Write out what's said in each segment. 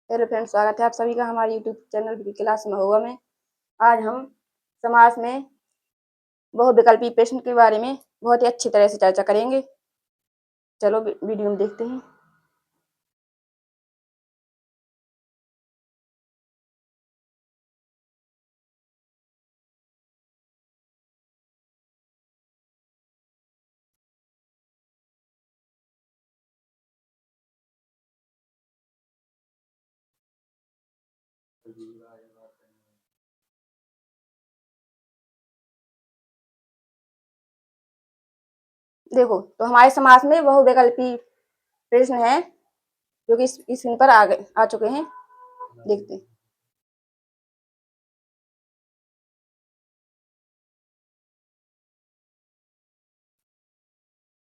Hello friends, स्वागत है आप सभी का हमारे यूट्यूब चैनल की क्लास में हुआ में। आज हम समास में बहुविकल्पी प्रश्न के बारे में बहुत ही अच्छी तरह से चर्चा करेंगे। चलो वीडियो में देखते हैं। देखो, तो हमारे समास में बहुविकल्पी प्रश्न है जो कि स्क्रीन पर आ चुके हैं। देखते हैं।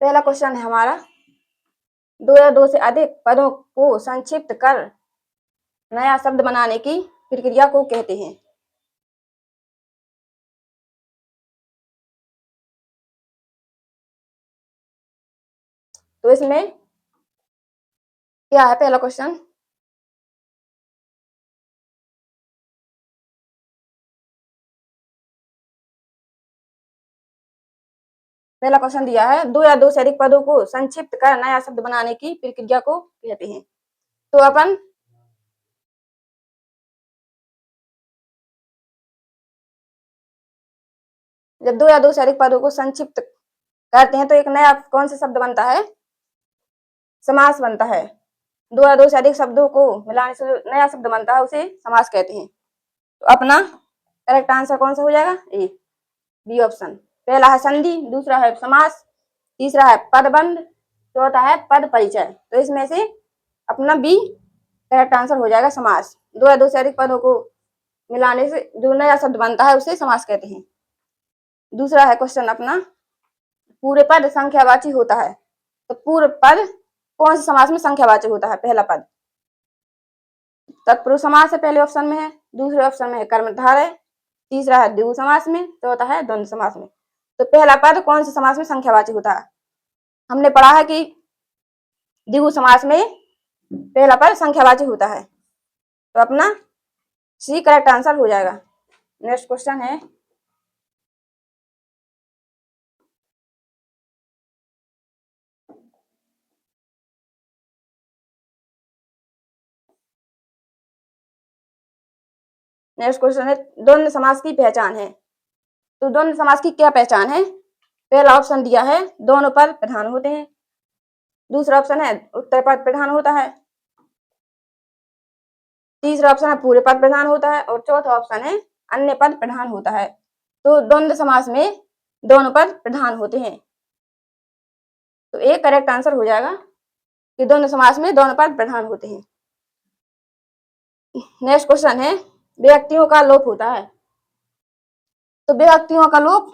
पहला क्वेश्चन है हमारा, दो या दो से अधिक पदों को संक्षिप्त कर नया शब्द बनाने की प्रक्रिया को कहते हैं। तो इसमें क्या है पहला क्वेश्चन? पहला क्वेश्चन दिया है, दो या दो से अधिक पदों को संक्षिप्त कर नया शब्द बनाने की प्रक्रिया को कहते हैं। तो अपन जब दो या दो से अधिक पदों को संक्षिप्त करते हैं तो एक नया कौन सा शब्द बनता है? समास बनता है। दो या दो से अधिक शब्दों को मिलाने से जो नया शब्द बनता है उसे समास कहते हैं। तो अपना करेक्ट आंसर कौन सा हो जाएगा? ए, बी ऑप्शन। पहला है संधि, दूसरा है समास, तीसरा है पदबंध, चौथा है पद परिचय। तो इसमें से अपना बी करेक्ट आंसर हो जाएगा, समास। दो या दो से अधिक पदों को मिलाने से जो नया शब्द बनता है उसे समास कहते हैं। दूसरा है क्वेश्चन अपना, पूरे पद संख्यावाची होता है। तो पूरे पद कौन से समास में संख्यावाचक होता है? पहला पद तत्पुरुष समास है, पहले ऑप्शन में है। दूसरे ऑप्शन में है कर्मधारय है। तीसरा है द्विगु समास में, चौथा है द्वंद्व समास में। तो पहला पद कौन से समास में संख्यावाचक होता है? हमने पढ़ा है कि द्विगु समास में पहला पद संख्यावाचक होता है। तो अपना सी करेक्ट आंसर हो जाएगा। नेक्स्ट क्वेश्चन है, द्वंद्व समास की पहचान है। तो द्वंद्व समास की क्या पहचान है? पहला ऑप्शन दिया है, दोनों पद प्रधान होते हैं। दूसरा ऑप्शन है उत्तर पद प्रधान होता है। तीसरा ऑप्शन है पूरे पद प्रधान होता है और चौथा ऑप्शन है अन्य पद प्रधान होता है। तो द्वंद्व समास में दोनों पद प्रधान होते हैं। तो एक करेक्ट आंसर हो जाएगा कि द्वंद्व समास में दोनों पद प्रधान होते हैं। नेक्स्ट क्वेश्चन है, व्यक्तियों का लोप होता है। तो व्यक्तियों का लोप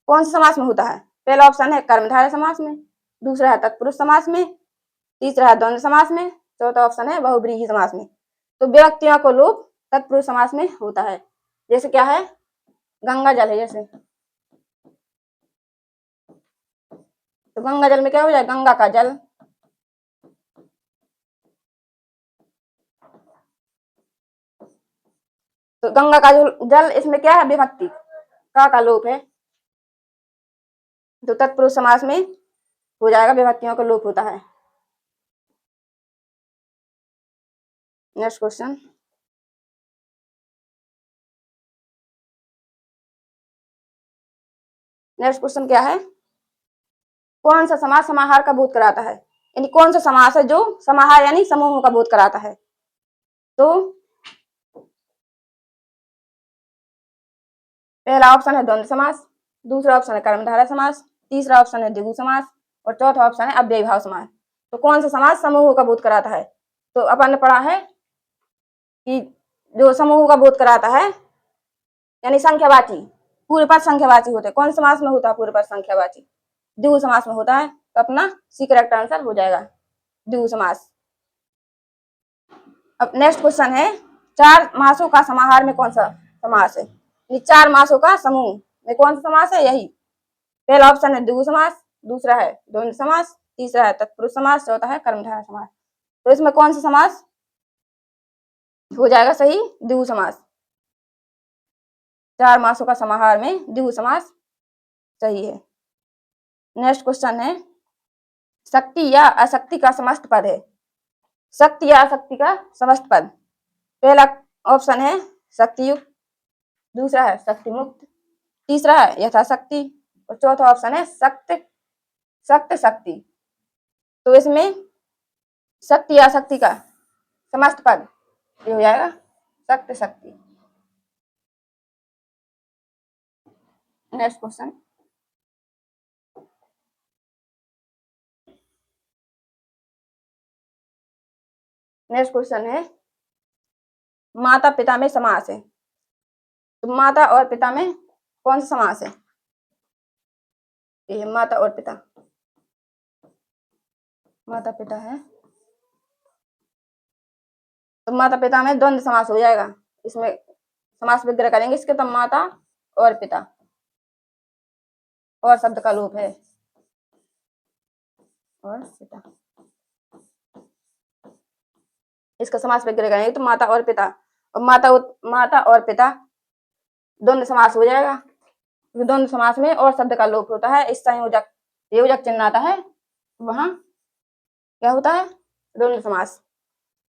कौन से समास में होता है? पहला ऑप्शन है कर्मधारय समास में, दूसरा है तत्पुरुष समास में, तीसरा है द्वंद्व समास में, चौथा ऑप्शन है बहुव्रीहि समास में। तो व्यक्तियों का लोप तत्पुरुष समास में होता है। जैसे क्या है? गंगा जल है जैसे, तो गंगा जल में क्या हो जाए? गंगा का जल। तो गंगा का जल, इसमें क्या है? विभक्ति का लोप है। तो तत्पुरुष समास में हो जाएगा, विभक्तियों का लोप होता है। नेक्स्ट क्वेश्चन, क्या है? कौन सा समास समाहार का बोध कराता है? यानी कौन सा समास है जो समाहार यानी समूह का बोध कराता है? तो पहला ऑप्शन है द्वंद्व समास, दूसरा ऑप्शन है कर्मधारय समास, तीसरा ऑप्शन है द्विगु समास और चौथा ऑप्शन है अव्ययी भाव समास। तो कौन सा समास समूह का बोध कराता है? तो अपन ने पढ़ा है कि जो समूह का बोध कराता है यानी संख्यावाची, पूरे पद संख्यावाची होते हैं। कौन समास में होता है पूरे पद संख्यावाची? द्विगु समास में होता है। तो अपना सी करेक्ट आंसर हो जाएगा, द्विगु समास। अब नेक्स्ट क्वेश्चन है, चार मासों का समाहार में कौन सा समास है? ये चार मासों का समूह में कौन सा समास है? यही पहला ऑप्शन है द्विगु समास, दूसरा है द्वंद्व समास, तीसरा है तत्पुरुष समास, चौथा है कर्मधारय समास। तो इसमें कौन सा समास हो जाएगा सही द्विगु समास। 4 मासों का समाहार में द्विगु समास सही है। नेक्स्ट क्वेश्चन है शक्ति या अशक्ति का समस्त पद है। शक्ति या अशक्ति का समस्त पद, पहला ऑप्शन है शक्तियुक्त, दूसरा है शक्ति मुक्त, तीसरा है यथाशक्ति और चौथा ऑप्शन है शक्त शक्त शक्ति। तो इसमें शक्ति या शक्ति का समस्त पद ये हो जाएगा शक्त शक्ति। नेक्स्ट क्वेश्चन है माता पिता में समास है। तो माता और पिता में कौन सा समास है? ये माता और पिता, माता पिता है तो माता पिता में द्वंद्व समास हो जाएगा। इसमें समास विग्रह करेंगे इसके, तो माता और पिता, और शब्द का लोप है और पिता, इसका समास विग्रह करेंगे तो माता और पिता, और माता और पिता द्वंद्व समास हो जाएगा। द्वंद्व समास में और शब्द का लोप होता है, इस संयोजक योजक चिन्ह आता है, वहां क्या होता है द्वंद्व समास।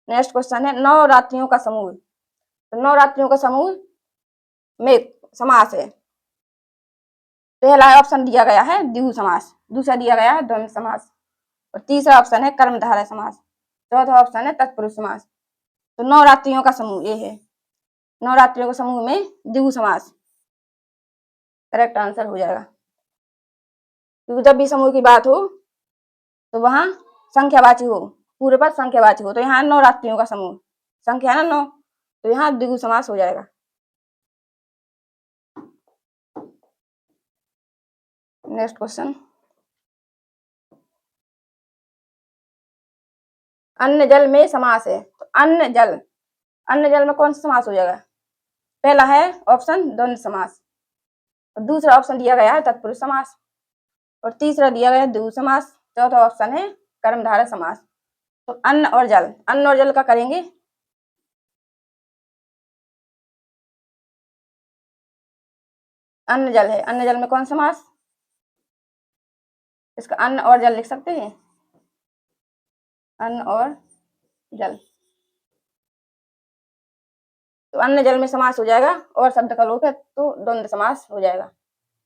नेक्स्ट क्वेश्चन है नवरात्रियों का समूह। तो नवरात्रियों का समूह में समास है, पहला ऑप्शन दिया गया है द्विगु समास, दूसरा दिया गया है द्वंद्व समास और तीसरा ऑप्शन है कर्मधारय समास, चौथा ऑप्शन है तत्पुरुष समास। तो नवरात्रियों का समूह ये है, नवरात्रियों के समूह में द्विगु समास करेक्ट आंसर हो जाएगा। क्योंकि जब भी समूह की बात हो तो वहां संख्यावाची हो, पूरे पद संख्यावाची हो, तो यहाँ नवरात्रियों का समूह संख्या है ना 9, तो यहाँ द्विगु समास हो जाएगा। नेक्स्ट क्वेश्चन अन्न जल में समास है। तो अन्न जल में कौन सा समास हो जाएगा? पहला है ऑप्शन द्वंद्व समास और दूसरा ऑप्शन दिया गया है तत्पुरुष समास और तीसरा दिया गया है द्विगु समास, चौथा ऑप्शन है कर्मधारय समास। तो अन्न और जल का करेंगे अन्न जल है, अन्न जल में कौन सा समास? इसका अन्न और जल लिख सकते हैं, अन्न और जल। तो अन्न जल में समास हो जाएगा और शब्द का लोप है तो द्वंद्व समास हो जाएगा।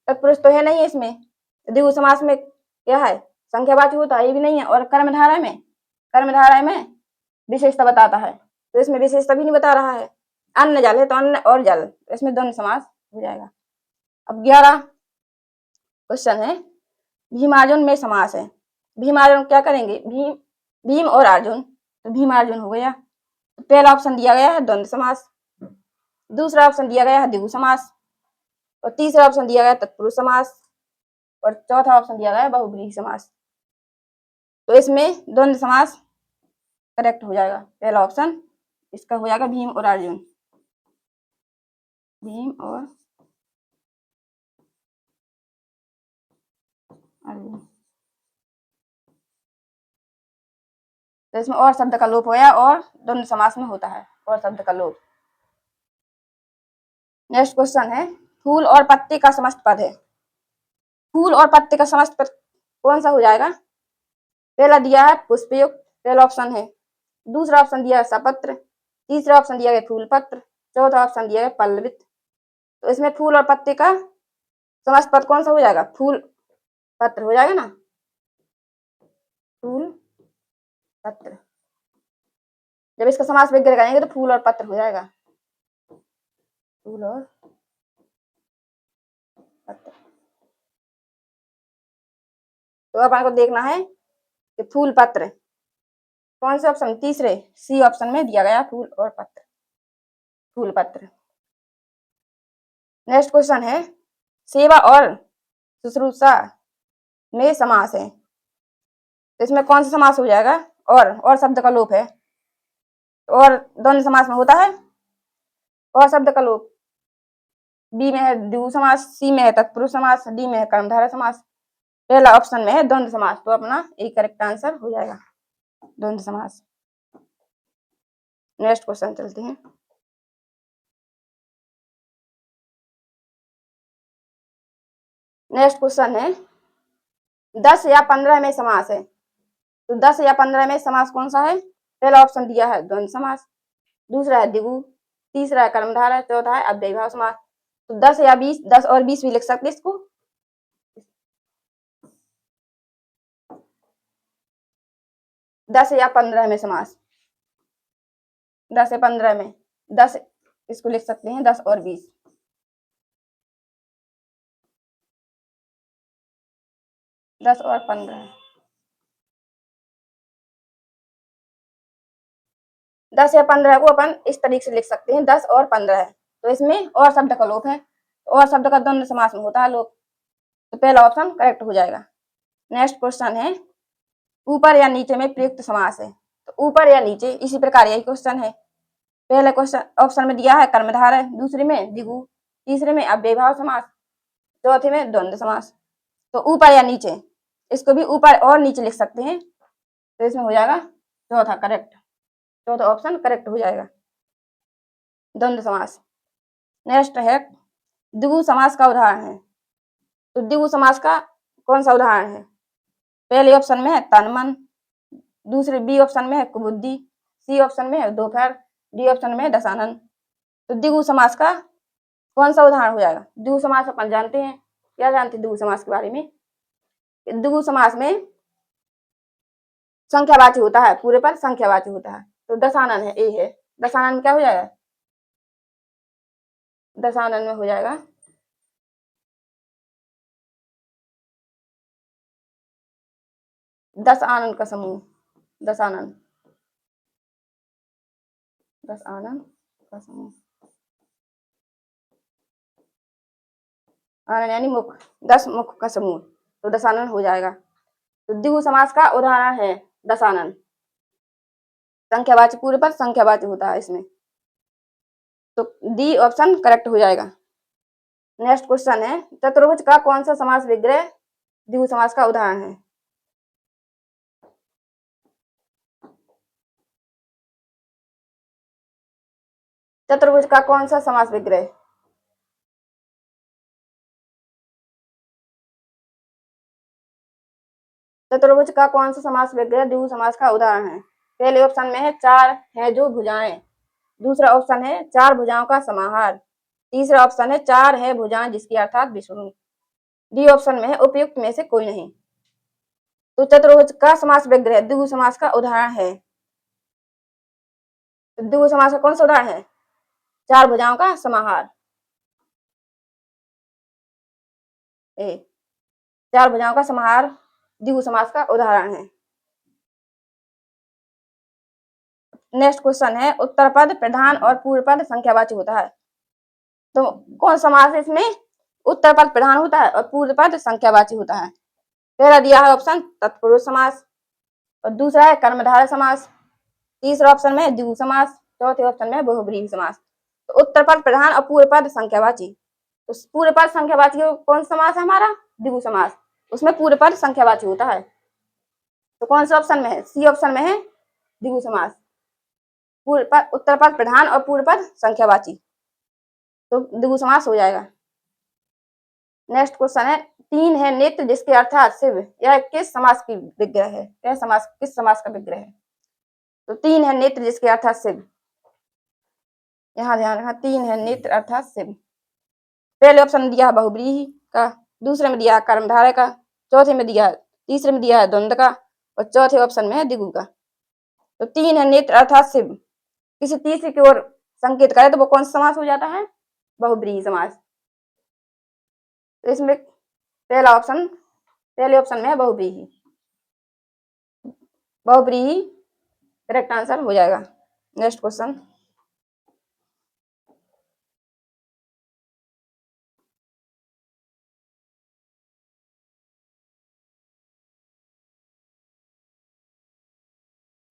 तत्पुरुष तो है नहीं इसमें, द्विगु समास में क्या है संख्यावाची होता है, ये भी नहीं है, और कर्मधारय में विशेषता बताता है, तो इसमें विशेषता भी नहीं बता रहा है। अन्न जल है तो अन्न और जल, इसमें द्वंद्व समास हो जाएगा। अब 11 क्वेश्चन है भीमार्जुन में समास है। भीमार्जुन क्या करेंगे, भीम और अर्जुन, तो भीमार्जुन हो गया। तो पहला ऑप्शन दिया गया है द्वंद्व समास, दूसरा ऑप्शन दिया गया है द्विगु समास और तीसरा ऑप्शन दिया गया है तत्पुरुष समास और चौथा ऑप्शन दिया गया है बहुब्रीहि समास। तो इसमें द्वंद्व समास करेक्ट हो जाएगा, पहला ऑप्शन इसका हो जाएगा भीम और अर्जुन, भीम और अर्जुन। तो इसमें और शब्द का लोप होया और द्वंद्व समास में होता है और शब्द का लोप। नेक्स्ट क्वेश्चन है फूल और पत्ते का समस्त पद है। फूल और पत्ते का समस्त पद कौन सा हो जाएगा? पहला दिया है पुष्पयुक्त, पहला ऑप्शन है, दूसरा ऑप्शन दिया है सपत्र, तीसरा ऑप्शन दिया गया फूल पत्र, चौथा ऑप्शन दिया गया पल्लवित। तो इसमें फूल और पत्ते का समस्त पद कौन सा हो जाएगा? फूल पत्र हो जाएगा ना, फूल पत्र। जब इसका समास विग्रह करेंगे तो फूल और पत्र हो जाएगा, फूल और पत्र। तो अब आपको देखना है कि फूल पत्र कौन से ऑप्शन, तीसरे सी ऑप्शन में दिया गया फूल और पत्र, फूल पत्र। नेक्स्ट क्वेश्चन है सेवा और शुश्रूषा में समास है। तो इसमें कौन सा समास हो जाएगा? और शब्द का लोप है, और द्वंद्व समास में होता है और शब्द का लोप। बी में है द्विगु समास, सी में है तत्पुरुष समास, डी में है कर्मधारय समास, पहला ऑप्शन में है द्वंद्व समास, तो अपना एक करेक्ट आंसर हो जाएगा द्वंद्व समास। नेक्स्ट क्वेश्चन चलते हैं। नेक्स्ट क्वेश्चन है 10 या 15 में समास है। तो 10 या 15 में समास कौन सा है? पहला ऑप्शन दिया है द्वंद्व समास, दूसरा है द्विगु, तीसरा है कर्मधारय, चौथा है अव्ययीभाव समास। तो 10 या 20, 10 और 20 भी लिख सकते हैं इसको। 10 या 15 में समास, 10 या 15 में, 10 इसको लिख सकते हैं, 10 और 20। 10 और 15, 10 या 15 को अपन इस तरीके से लिख सकते हैं 10 और 15 है। तो इसमें और शब्द का लोप है, और शब्द का द्वंद्व समास में होता है लोप, तो पहला ऑप्शन करेक्ट हो जाएगा। नेक्स्ट क्वेश्चन है ऊपर या नीचे में प्रयुक्त समास है। तो ऊपर या नीचे इसी प्रकार यही क्वेश्चन है। पहले क्वेश्चन ऑप्शन में दिया है कर्मधारय, दूसरे में द्विगु, तीसरे में अव्ययीभाव समास, चौथे में द्वंद्व समास। तो ऊपर या नीचे, इसको भी ऊपर और नीचे लिख सकते हैं, तो इसमें हो जाएगा चौथा करेक्ट, चौथा ऑप्शन करेक्ट हो जाएगा, द्वंद्व समास। नेक्स्ट है द्विगु समास का उदाहरण है। तो द्विगु समास का कौन सा उदाहरण है? पहले ऑप्शन में है तन मन, दूसरे बी ऑप्शन में है कुबुद्धि, सी ऑप्शन में है दोपहर, डी ऑप्शन में है दशानन। तो द्विगु समास का कौन सा उदाहरण हो जाएगा? द्विगु समास अपन जानते हैं, क्या जानते हैं द्विगु समास के बारे में? द्विगु समास में संख्यावाची होता है, पूरे पर संख्यावाची होता है। तो दशानन है, ए है, दशानन में क्या हो जाएगा? दशानन में हो जाएगा दस आनंद का समूह, दशानन, दस आनंद का समूह, आनंद यानी मुख, 10 मुख का समूह, तो दशानन हो जाएगा। तो द्विगु समास का उदाहरण है दशानन, संख्यावाची पूरे पर संख्यावाची होता है इसमें, तो डी ऑप्शन करेक्ट हो जाएगा। नेक्स्ट क्वेश्चन है चतुर्भुज का कौन सा समास विग्रह द्विगु समास का उदाहरण है? चतुर्भुज का कौन सा समास विग्रह? चतुर्भुज का कौन सा समास विग्रह द्विगु समास का उदाहरण है? पहले ऑप्शन में है चार है जो भुजाएं, दूसरा ऑप्शन है चार भुजाओं का समाहार, तीसरा ऑप्शन है चार है भुजाएं जिसकी अर्थात विष्णु, डी ऑप्शन में है उपयुक्त में से कोई नहीं। तो चतुर्भुज का समास विग्रह द्विगु समास का उदाहरण है। तो द्विगु समास का कौन सा उदाहरण है? चार भुजाओं का समाहार, ए, चार भुजाओं का समाहार द्विगु समास का उदाहरण है। नेक्स्ट क्वेश्चन है उत्तर पद प्रधान और पूर्व पद संख्यावाची होता है। तो कौन समास है इसमें? उत्तर पद प्रधान होता है और पूर्व पद संख्यावाची होता है। पहला दिया है ऑप्शन तत्पुरुष समास, और दूसरा है कर्मधारय समास, तीसरा ऑप्शन में द्विगु समास, चौथे ऑप्शन में बहुब्रीहि समास। तो उत्तर पद प्रधान और पूर्व पद संख्यावाची, तो पूर्व पद संख्यावाची कौन समास है हमारा? द्विगु समास, उसमें पूर्व पद संख्यावाची होता है। तो कौन सा ऑप्शन में है? सी ऑप्शन में है द्विगु समास, पूर्व पद, उत्तर पद प्रधान और पूर्व पद संख्यावाची, तो द्विगु समास हो जाएगा। नेक्स्ट क्वेश्चन है तीन है नेत्र जिसके अर्थात शिव, यह किस समास की विग्रह है? यह समास किस समास का विग्रह है? तो तीन है नेत्र जिसके अर्थात शिव, यहाँ ध्यान रखना, तीन है नेत्र अर्थात शिव। पहले ऑप्शन में दिया है बहुब्रीहि का, दूसरे में दिया है कर्मधारय का, चौथे में दिया है, तीसरे में दिया है द्वंद्व का, और चौथे ऑप्शन में है द्विगु का। तो तीन है नेत्र अर्थात शिव किसी तीसरे की ओर संकेत करे तो वो कौन सा समास हो जाता है? बहुब्रीहि समास। तो इसमें पहला ऑप्शन, पहले ऑप्शन में है बहुब्रीहि, बहुब्रीहि करेक्ट आंसर हो जाएगा। नेक्स्ट क्वेश्चन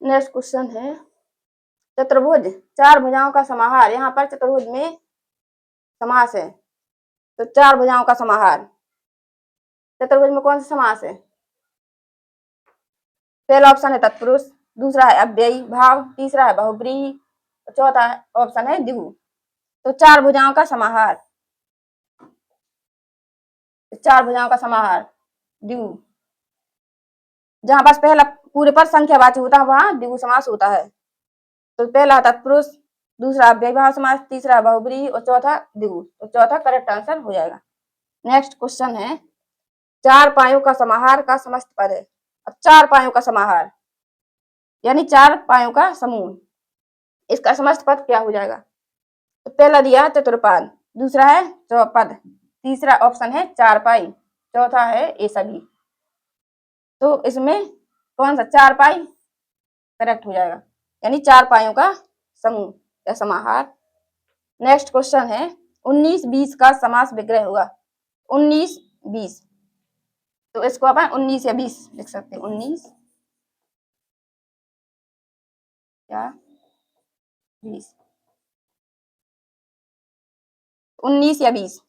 नेक्स्ट क्वेश्चन है चतुर्भुज चार भुजाओं का समाहार, यहाँ पर चतुर्भुज में समास है, तो चार भुजाओं का समाहार चतुर्भुज में कौन सा समास है? पहला ऑप्शन है तत्पुरुष, दूसरा है अव्ययी भाव, तीसरा है बहुब्रीहि, चौथा ऑप्शन है द्विगु। तो चार भुजाओं का समाहार, चार भुजाओं का समाहार द्विगु। जहां पास पहला पूरे पर संख्यावाची होता है वहां द्विगु समास होता है। तो पहला तत्पुरुष, दूसरा अव्ययीभाव समास, तीसरा बहुब्रीहि और चौथा द्विगु। तो चौथा करेक्ट आंसर हो जाएगा। नेक्स्ट क्वेश्चन है, चार पायों का समाहार का समस्त पद है। अब चार पायों का समाहार यानी चार पायों का समूह, इसका समस्त पद क्या हो जाएगा? तो पहला दिया है चतुर्पाद, दूसरा है चौपद, तीसरा ऑप्शन है चार पाई, चौथा है ये सभी। तो इसमें कौन सा चार पाई करेक्ट हो जाएगा, यानी चार पायों का समूह या समाहार। नेक्स्ट क्वेश्चन है, 19-20 का समास विग्रह होगा। 19-20, तो इसको अपन 19 या 20 लिख सकते हैं। 19 या 20, 19 या 20,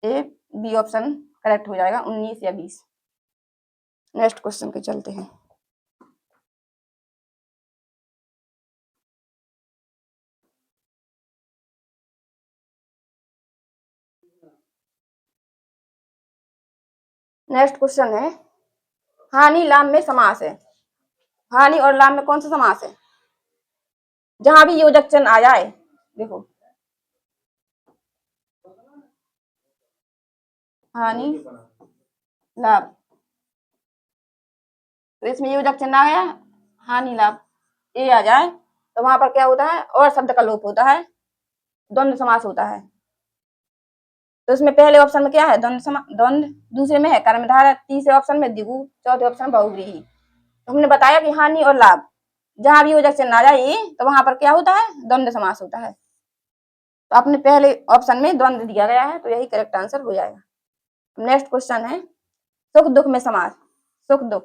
ए बी ऑप्शन करेक्ट हो जाएगा, 19 या 20। नेक्स्ट क्वेश्चन के चलते हैं। नेक्स्ट क्वेश्चन है, हानि लाम में समास है। हानि और लाम में कौन सा समास है? जहां भी योजक चिन्ह आ जाए, देखो हानि लाभ, तो इसमें योजक चिन्ह आ गया, हानि लाभ ये आ जाए तो वहां पर क्या होता है, और शब्द का लोप होता है, द्वंद्व समास होता है। तो इसमें पहले ऑप्शन में क्या है, द्वंद्व, दूसरे में है कर्मधारय, तीसरे ऑप्शन में द्विगु, चौथे ऑप्शन बहुव्रीहि। तो हमने बताया कि हानि और लाभ जहां भी योजक चिन्ह आ जाए तो वहां पर क्या होता है, द्वंद्व समास होता है। तो अपने पहले ऑप्शन में द्वंद्व दिया गया है, तो यही करेक्ट आंसर हो जाएगा। नेक्स्ट क्वेश्चन है, सुख दुख में समास। सुख दुख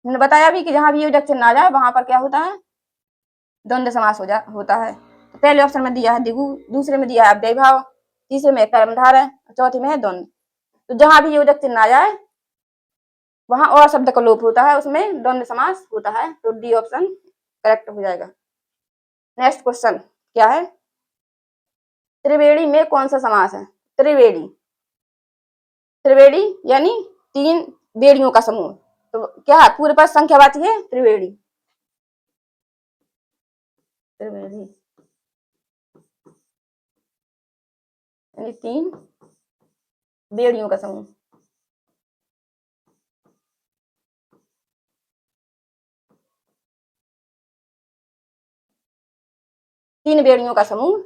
हमने बताया भी कि जहां भी योजक चिन्ह आ जाए वहां पर क्या होता है, द्वंद्व समास होता है। तो पहले ऑप्शन में दिया है द्विगु, दूसरे में दिया है अव्ययीभाव, तीसरे में कर्मधारय, चौथे में है द्वंद्व। तो जहां भी योजक चिन्ह आ जाए वहां और शब्द का लोप होता है, उसमें द्वंद्व समास होता है। तो डी ऑप्शन करेक्ट हो जाएगा। नेक्स्ट क्वेश्चन क्या है, त्रिवेणी में कौन सा समास है? त्रिवेणी, त्रिवेणी यानी तीन बेड़ियों का समूह। तो क्या है, पूरे पास संख्यावाची है त्रिवेणी, त्रिवेणी यानी तीन बेड़ियों का समूह। तीन बेड़ियों का समूह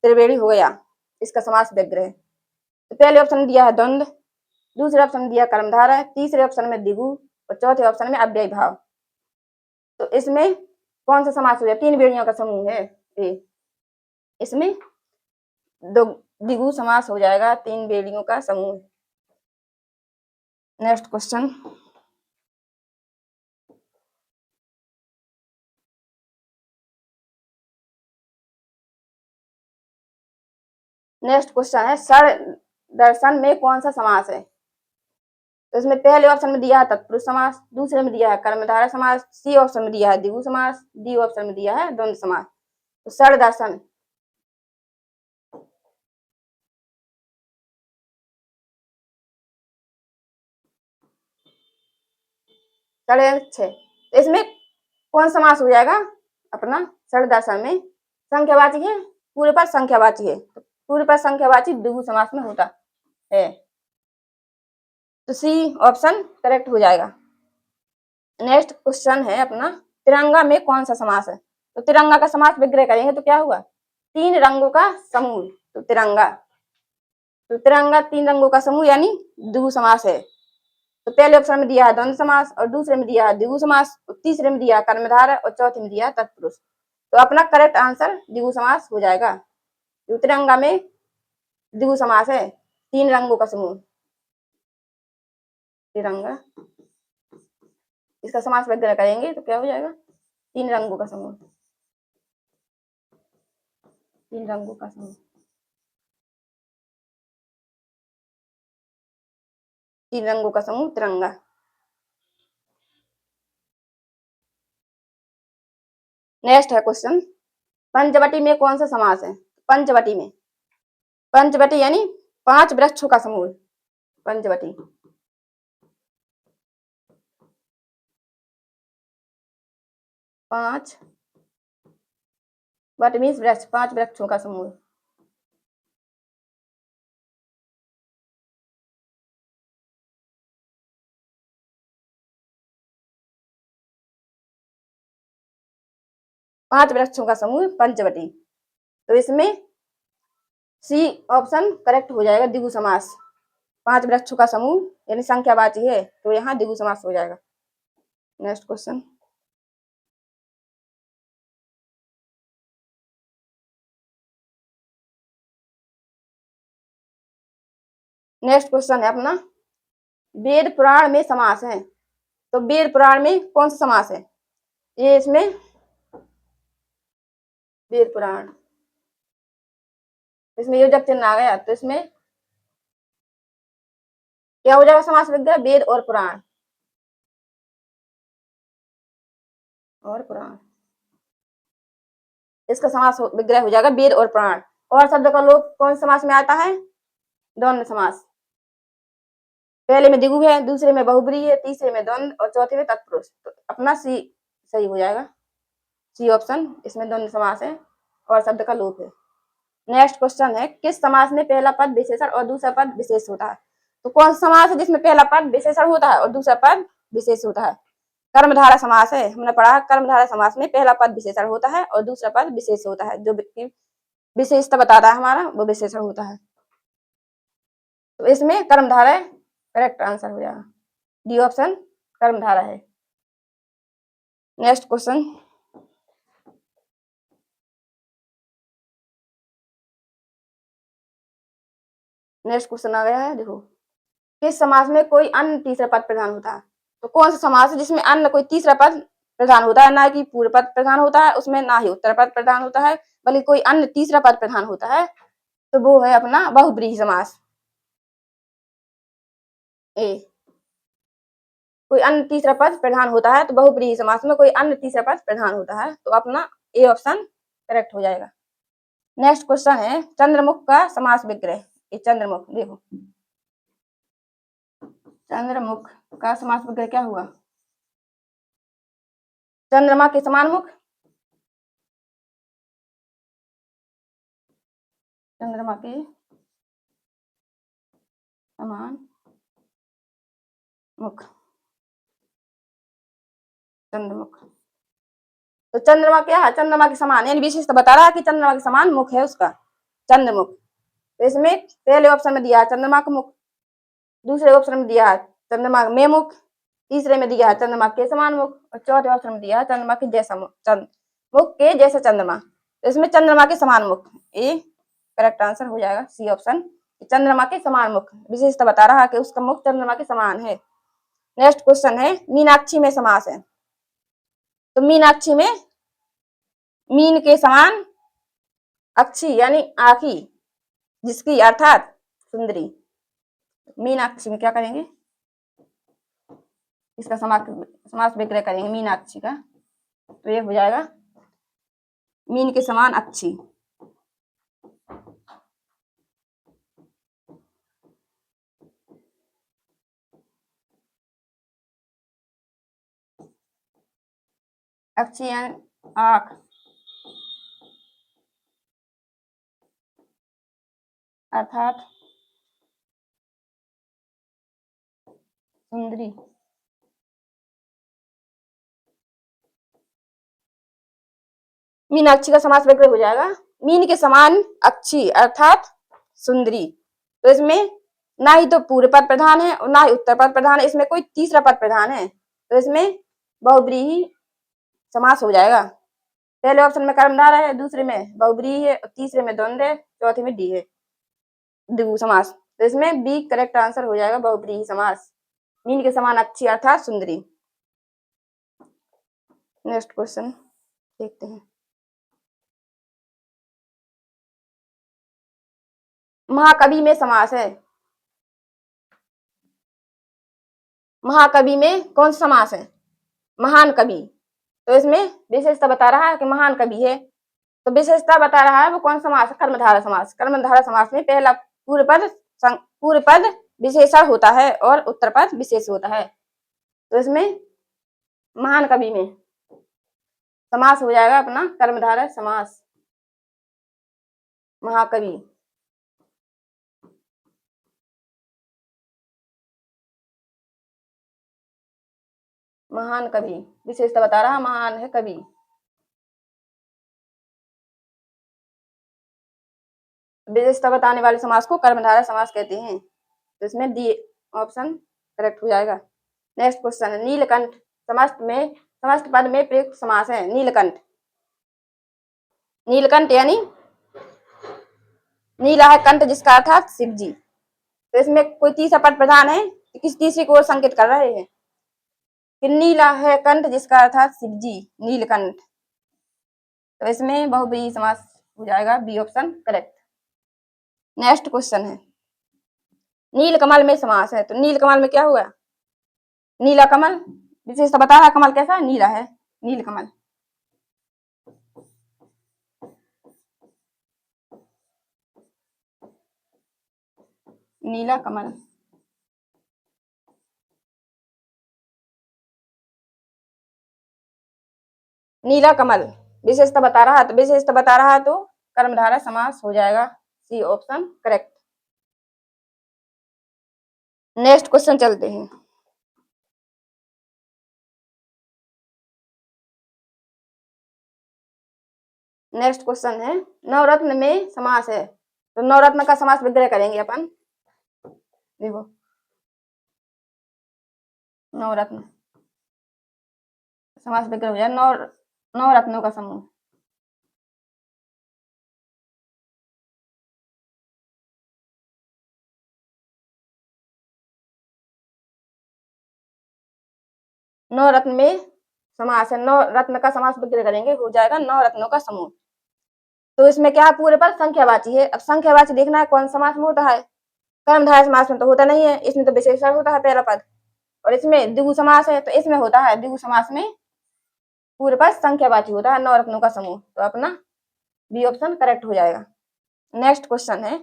त्रिवेणी हो गया, इसका समास विग्रह। तो पहले ऑप्शन में दिया है द्वंद्व, दूसरे ऑप्शन में दिया कर्मधारय, तीसरे ऑप्शन में द्विगु और चौथे ऑप्शन में अव्ययीभाव। तो इसमें कौन सा समास हो गया, तीन बेड़ियों का समूह है ये, इसमें दो द्विगु समास हो जाएगा, तीन बेड़ियों का समूह। नेक्स्ट क्वेश्चन, नेक्स्ट क्वेश्चन है, षड दर्शन में कौन सा समास है? तो इसमें पहले ऑप्शन में दिया है तत्पुरुष समास, दूसरे में दिया है कर्मधारय समास, सी ऑप्शन में दिया है द्विगु समास, डी ऑप्शन में दिया है द्वंद्व समास। तो षड दर्शन, तो इसमें कौन समास हो जाएगा अपना? षड दर्शन में संख्यावाची है, पूरे पर संख्यावाची है, तो पूरे पर संख्यावाची द्विगु समास में होता है। तो सी ऑप्शन करेक्ट हो जाएगा। नेक्स्ट क्वेश्चन है अपना, तिरंगा में कौन सा समास है? तो तिरंगा का समास विग्रह करेंगे तो क्या हुआ, तीन रंगों का समूह। तो तिरंगा, तो तिरंगा तीन रंगों का समूह यानी द्विगु समास है। तो पहले ऑप्शन में दिया है द्वंद्व समास, और दूसरे में दिया है द्विगु समास, और तीसरे में दिया है कर्मधारय, और चौथे में दिया है तत्पुरुष। तो अपना करेक्ट आंसर द्विगु समास हो जाएगा। तो तिरंगा में द्विगु समास है, तीन रंगों का समूह तिरंगा, इसका समास विग्रह करेंगे तो क्या हो जाएगा, तीन रंगों का समूह, तीन रंगों का समूह, तीन रंगों का समूह तिरंगा। नेक्स्ट है क्वेश्चन, पंचवटी में कौन सा समास है? पंचवटी में, पंचवटी यानी 5 वृक्षों का समूह। पंचवटी, 5 वट मीन्स वृक्ष, 5 वृक्षों का समूह। पांच वृक्षों का समूह पंचवटी। तो इसमें सी ऑप्शन करेक्ट हो जाएगा, द्विगु समास। 5 वृक्षों का समूह यानी संख्यावाची है, तो यहाँ द्विगु समास हो जाएगा। नेक्स्ट क्वेश्चन, नेक्स्ट क्वेश्चन है अपना, वेद पुराण में समास है। तो वेद पुराण में कौन सा समास है? ये इसमें वेद पुराण, इसमें योजक चिन्ह आ गया, तो इसमें क्या हो जाएगा समास विग्रह? वेद और पुराण, और पुराण, इसका समास विग्रह हो जाएगा वेद और पुराण। और शब्द का लोप कौन समास में आता है? द्वंद्व समास। पहले में द्विगु है, दूसरे में बहुब्रीहि है, तीसरे में द्वंद्व और चौथे में तत्पुरुष। तो अपना सी सही हो जाएगा, सी ऑप्शन, इसमें द्वंद्व समास है और शब्द का लोप है। नेक्स्ट क्वेश्चन है, किस समास में पहला पद विशेषण और दूसरा पद विशेष होता है? तो कौन सा समास है जिसमें पहला पद विशेषण होता है और दूसरा पद विशेष होता है? कर्मधारय समास है। हमने पढ़ा कर्मधारय समास में पहला पद विशेषण होता है और दूसरा पद विशेष होता है, जो विशेषता बताता है हमारा वो विशेषण होता है। तो इसमें कर्मधारय करेक्ट आंसर हो जाएगा, डी ऑप्शन कर्मधारय है। नेक्स्ट क्वेश्चन, नेक्स्ट क्वेश्चन आ गया है, देखो, किस समास में कोई अन्य तीसरा पद प्रधान होता है? तो कौन सा समास है जिसमें अन्य कोई तीसरा पद प्रधान होता है? ना कि पूर्व पद प्रधान होता है, उसमें ना ही उत्तर पद प्रधान होता है, बल्कि कोई अन्य तीसरा पद प्रधान होता है, तो वो है अपना बहुब्रीहि समास। ए, कोई अन्य तीसरा पद प्रधान होता है तो बहुब्रीहि समास में कोई अन्य तीसरा पद प्रधान होता है, तो अपना ए ऑप्शन करेक्ट हो जाएगा। नेक्स्ट क्वेश्चन है, चंद्रमुख का समास विग्रह। ये चंद्रमुख, देखो चंद्रमुख का समास विग्रह क्या हुआ? चंद्रमा के समान मुख, चंद्रमा के समान मुख, चंद्रमुख। तो चंद्रमा क्या है? चंद्रमा के समान, यानी विशेषता बता रहा है कि चंद्रमा के समान मुख है उसका, चंद्रमुख। तो इसमें पहले ऑप्शन में दिया है चंद्रमा का मुख, दूसरे ऑप्शन में दिया है चंद्रमा में मुख, तीसरे में दिया है चंद्रमा के समान मुख और चौथे ऑप्शन में दिया है चंद्रमा के जैसा मुख, मुख के जैसा चंद्रमा। तो इसमें चंद्रमा के समान मुख, ये करेक्ट आंसर हो जाएगा, सी ऑप्शन, चंद्रमा के समान मुख, विशेषता बता रहा है कि उसका मुख चंद्रमा के समान है। नेक्स्ट क्वेश्चन है, मीनाक्षी में समास है। तो मीनाक्षी में मीन के समान अक्षी यानी आखी जिसकी अर्थात सुंदरी, मीनाक्षी में क्या करेंगे? इसका समास विग्रह करेंगे मीनाक्षी का, तो ये हो जाएगा मीन के समान अक्षी। अक्षी यानी आँख, अर्थात सुंदरी। मीनाक्षी का समास विग्रह हो जाएगा मीन के समान अक्षी अर्थात सुंदरी। तो इसमें ना ही तो पूर्व पद प्रधान है और ना ही उत्तर पद प्रधान है, इसमें कोई तीसरा पद प्रधान है, तो इसमें बहुब्रीहि समास हो जाएगा। पहले ऑप्शन में कर्मधारय है, दूसरे में बहुब्रीहि है, तीसरे में द्वंद्व है, चौथे में डी है द्विगु समास। तो इसमें बी करेक्ट आंसर हो जाएगा, बहुब्रीहि समास, मीन के समान अच्छी अर्थात सुंदरी। नेक्स्ट क्वेश्चन देखते हैं, महाकवि में समास है। महाकवि में कौन सा समास है? महान कवि। तो इसमें विशेषता बता रहा है कि महान कवि है, तो विशेषता बता रहा है वो कौन समास है, कर्मधारय समास। कर्मधारय समास में पहला पूर्व पद विशेषण होता है और उत्तर पद विशेष होता है। तो इसमें महान कवि में समास हो जाएगा अपना कर्मधारय समास, महाकवि। महान कवि विशेषता बता रहा, महान है कवि। विशेषता बताने वाले समास को कर्मधारय समास कहते हैं। तो इसमें डी ऑप्शन करेक्ट हो जाएगा। नेक्स्ट क्वेश्चन है नीलकंठ समस्त पद में प्रयुक्त समास है। नीलकंठ, नीलकंठ यानी नीला है कंठ जिसका अर्थ शिव जी। तो इसमें कोई तीसरा पद प्रधान है, किस तीसरे को संकेत कर रहे हैं कि नीला है कंठ जिसका अर्थ शिव जी, नीलकंठ। तो इसमें बहुव्रीहि समास हो जाएगा, B option correct. Next question है नीलकमल में समास है। तो नीलकमल में क्या हुआ, नीला कमल, विशेषता बता रहा है कमल कैसा है, नीला है, नीलकमल। नीला कमल, नीला कमल विशेषता बता रहा है। तो विशेषता बता रहा है तो कर्मधारय समास हो जाएगा, C option correct. Next question चलते हैं। नेक्स्ट क्वेश्चन है नवरत्न में समास है। तो नवरत्न का समास विग्रह करेंगे अपन। देखो नवरत्न समास विग्रह हो जाए, नवरत्नों का समूह। नवरत्न में समास है, नवरत्न का समास विग्रह करेंगे, हो जाएगा नवरत्नों का समूह। तो इसमें क्या पूरे पर संख्यावाची है। अब संख्यावाची देखना है कौन समास में होता है। कर्मधारय समास में तो होता नहीं है, इसमें तो विशेषण होता है पहला पद। और इसमें द्विगु समास है, तो इसमें होता है द्विगु समास में पूरे पर संख्यावाची होता है नवरत्नों का समूह। तो अपना बी ऑप्शन करेक्ट हो जाएगा। नेक्स्ट क्वेश्चन है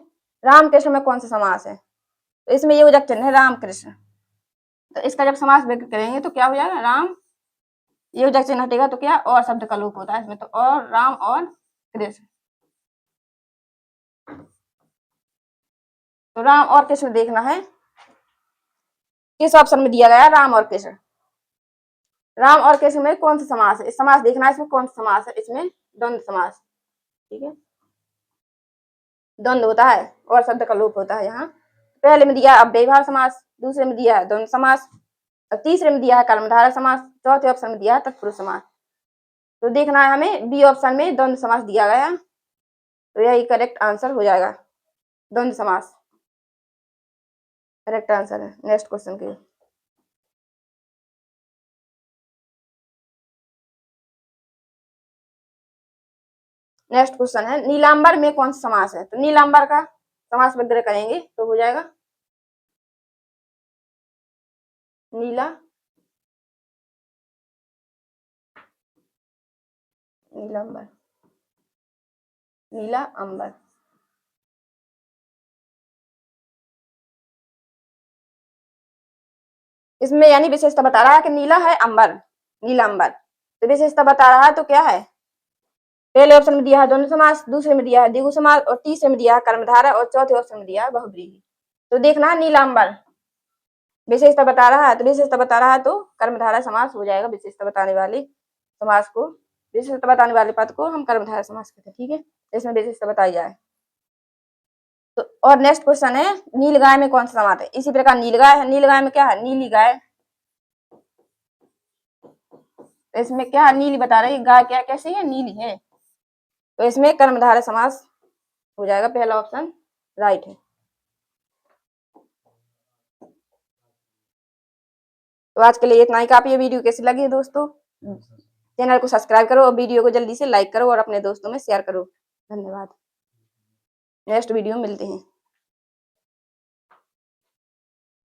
रामकृष्ण में कौन सा समास है। तो इसमें योजक चिन्ह है रामकृष्ण। तो इसका जब समास व्यक्त करेंगे तो क्या हो जाएगा, राम योजक चिन्ह हटेगा तो क्या और शब्द का लोप होता है इसमें, तो और राम और कृष्ण। तो राम और कृष्ण देखना है किस ऑप्शन में दिया गया, राम और कृष्ण। राम और कृष्ण में कौन सा समास है, इस समास देखना है इसमें कौन सा समास है। इसमें द्वंद्व समास, ठीक है, द्वंद्व होता है और शब्द का लोप होता है। यहाँ पहले में दिया अव्ययभाव समास, दूसरे में दिया है द्वंद्व समास, और तीसरे में दिया है कर्मधारय समास, चौथे ऑप्शन में दिया है तत्पुरुष समास। तो देखना है हमें बी ऑप्शन में द्वंद्व समास दिया गया, तो यही करेक्ट आंसर हो जाएगा, द्वंद्व समास करेक्ट आंसर है नेक्स्ट क्वेश्चन के। नेक्स्ट क्वेश्चन है नीलांबर में कौन सा समास है। तो नीलांबर का समास विग्रह करेंगे तो हो जाएगा नीला, नीलांबर, नीला अंबर। इसमें यानी विशेषता बता रहा है कि नीला है अंबर, नीलांबर। तो विशेषता बता रहा है तो क्या है, पहले ऑप्शन में दिया है द्वंद्व समास, दूसरे में दिया है द्विगु समास, और तीसरे में दिया है कर्मधारय, और चौथे ऑप्शन में दिया है बहुव्रीहि। तो देखना है नीलांबर विशेषता बता रहा है, तो विशेषता बता रहा है तो कर्मधारय समास हो जाएगा। विशेषता बताने वाले समास को, विशेषता बताने वाले पद को हम कर्मधारय समास कहते हैं, ठीक है। इसमें विशेषता बताई जाए तो। और नेक्स्ट क्वेश्चन है नीलगाय में कौन सा समास है। इसी प्रकार नीलगाय है, नीलगाय में क्या है, नीली गाय। तो इसमें क्या नीली बता रही है, गाय क्या कैसी है, नीली है। तो इसमें कर्मधारय समास हो जाएगा, पहला ऑप्शन राइट है। तो आज के लिए इतना ही काफी है। वीडियो कैसी लगी दोस्तों, चैनल को सब्सक्राइब करो और वीडियो को जल्दी से लाइक करो और अपने दोस्तों में शेयर करो। धन्यवाद। नेक्स्ट वीडियो में मिलते हैं।